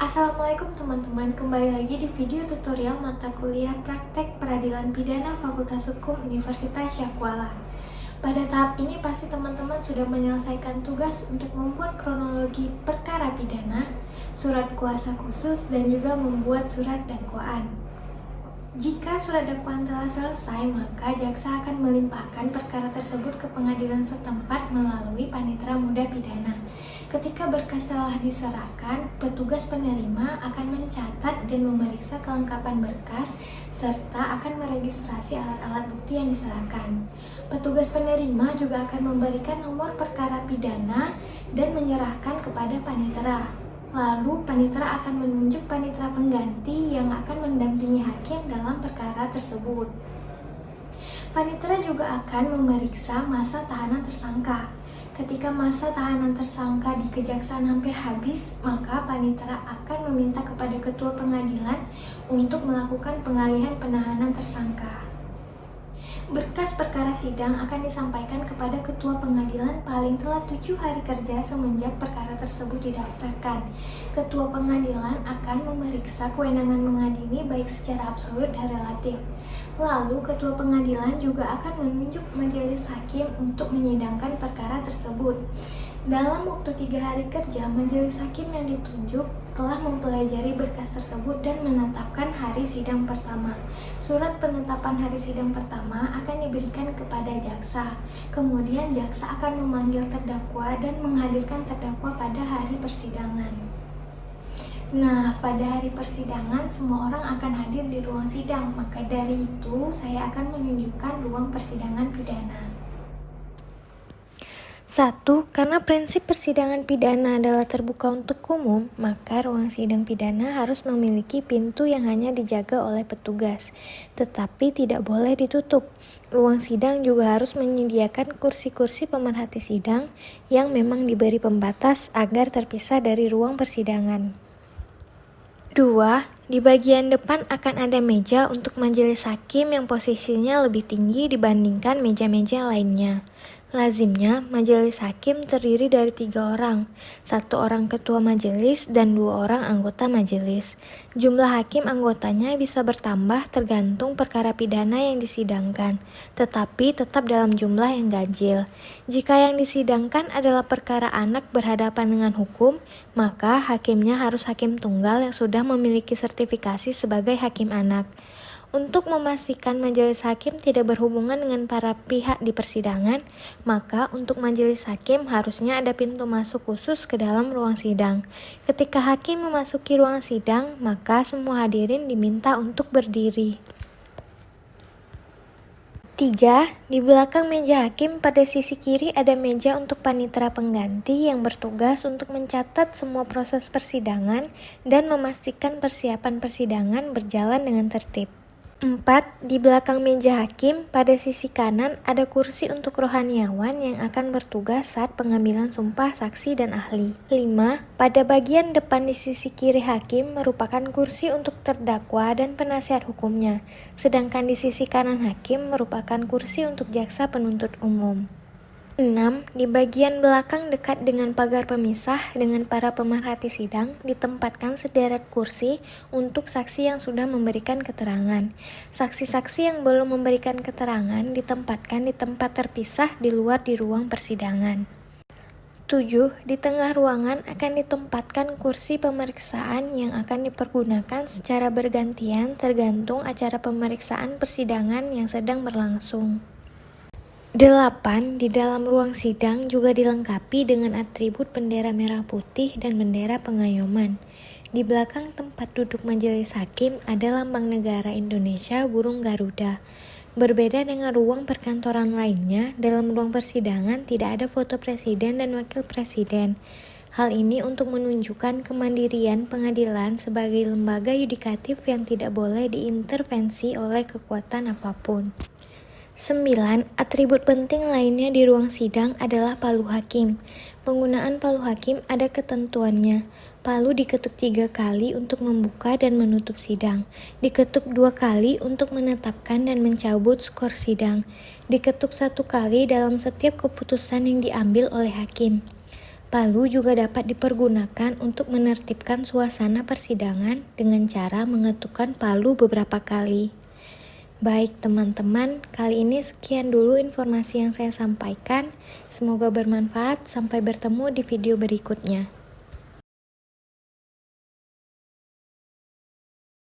Assalamualaikum teman-teman, kembali lagi di video tutorial mata kuliah Praktek Peradilan Pidana Fakultas Hukum Universitas Syahkuala. Pada tahap ini pasti teman-teman sudah menyelesaikan tugas untuk membuat kronologi perkara pidana, surat kuasa khusus, dan juga membuat surat dakwaan. Jika surat dakwaan telah selesai, maka jaksa akan melimpahkan perkara tersebut ke pengadilan setempat melalui panitera muda pidana. Ketika berkas telah diserahkan, petugas penerima akan mencatat dan memeriksa kelengkapan berkas serta akan meregistrasi alat-alat bukti yang diserahkan. Petugas penerima juga akan memberikan nomor perkara pidana dan menyerahkan kepada panitera. Lalu, panitera akan menunjuk panitera pengganti yang akan mendampingi hakim dalam perkara tersebut. Panitera juga akan memeriksa masa tahanan tersangka. Ketika masa tahanan tersangka di kejaksaan hampir habis, maka panitera akan meminta kepada ketua pengadilan untuk melakukan pengalihan penahanan tersangka. Berkas perkara sidang akan disampaikan kepada ketua pengadilan paling telat 7 hari kerja semenjak perkara tersebut didaftarkan. Ketua pengadilan akan memeriksa kewenangan mengadili baik secara absolut dan relatif. Lalu ketua pengadilan juga akan menunjuk majelis hakim untuk menyidangkan perkara tersebut. Dalam waktu 3 hari kerja, majelis hakim yang ditunjuk telah mempelajari berkas tersebut dan menetapkan hari sidang pertama. Surat penetapan hari sidang pertama akan diberikan kepada jaksa. Kemudian jaksa akan memanggil terdakwa dan menghadirkan terdakwa pada hari persidangan. Nah, pada hari persidangan semua orang akan hadir di ruang sidang. Maka dari itu, saya akan menunjukkan ruang persidangan pidana. 1. Karena prinsip persidangan pidana adalah terbuka untuk umum, maka ruang sidang pidana harus memiliki pintu yang hanya dijaga oleh petugas, tetapi tidak boleh ditutup. Ruang sidang juga harus menyediakan kursi-kursi pemerhati sidang yang memang diberi pembatas agar terpisah dari ruang persidangan. 2. Di bagian depan akan ada meja untuk majelis hakim yang posisinya lebih tinggi dibandingkan meja-meja lainnya. Lazimnya, majelis hakim terdiri dari 3 orang, 1 orang ketua majelis dan 2 orang anggota majelis. Jumlah hakim anggotanya bisa bertambah tergantung perkara pidana yang disidangkan, tetapi tetap dalam jumlah yang ganjil. Jika yang disidangkan adalah perkara anak berhadapan dengan hukum, maka hakimnya harus hakim tunggal yang sudah memiliki sertifikasi sebagai hakim anak. Untuk memastikan majelis hakim tidak berhubungan dengan para pihak di persidangan, maka untuk majelis hakim harusnya ada pintu masuk khusus ke dalam ruang sidang. Ketika hakim memasuki ruang sidang, maka semua hadirin diminta untuk berdiri. 3. Di belakang meja hakim pada sisi kiri ada meja untuk panitera pengganti yang bertugas untuk mencatat semua proses persidangan dan memastikan persiapan persidangan berjalan dengan tertib. 4. Di belakang meja hakim, pada sisi kanan ada kursi untuk rohaniawan yang akan bertugas saat pengambilan sumpah saksi dan ahli. 5. Pada bagian depan di sisi kiri hakim merupakan kursi untuk terdakwa dan penasihat hukumnya, sedangkan di sisi kanan hakim merupakan kursi untuk jaksa penuntut umum. 6. Di bagian belakang dekat dengan pagar pemisah dengan para pemerhati sidang ditempatkan sederet kursi untuk saksi yang sudah memberikan keterangan. Saksi-saksi yang belum memberikan keterangan ditempatkan di tempat terpisah di luar di ruang persidangan. 7. Di tengah ruangan akan ditempatkan kursi pemeriksaan yang akan dipergunakan secara bergantian tergantung acara pemeriksaan persidangan yang sedang berlangsung. 8. Di dalam ruang sidang juga dilengkapi dengan atribut bendera merah putih dan bendera pengayoman. Di belakang tempat duduk majelis hakim ada lambang negara Indonesia burung Garuda. Berbeda dengan ruang perkantoran lainnya, dalam ruang persidangan tidak ada foto presiden dan wakil presiden. Hal ini untuk menunjukkan kemandirian pengadilan sebagai lembaga yudikatif yang tidak boleh diintervensi oleh kekuatan apapun. 9. Atribut penting lainnya di ruang sidang adalah palu hakim. Penggunaan palu hakim ada ketentuannya. Palu diketuk 3 kali untuk membuka dan menutup sidang. Diketuk 2 kali untuk menetapkan dan mencabut skor sidang. Diketuk 1 kali dalam setiap keputusan yang diambil oleh hakim. Palu juga dapat dipergunakan untuk menertibkan suasana persidangan dengan cara mengetukkan palu beberapa kali. Baik teman-teman, kali ini sekian dulu informasi yang saya sampaikan. Semoga bermanfaat. Sampai bertemu di video berikutnya.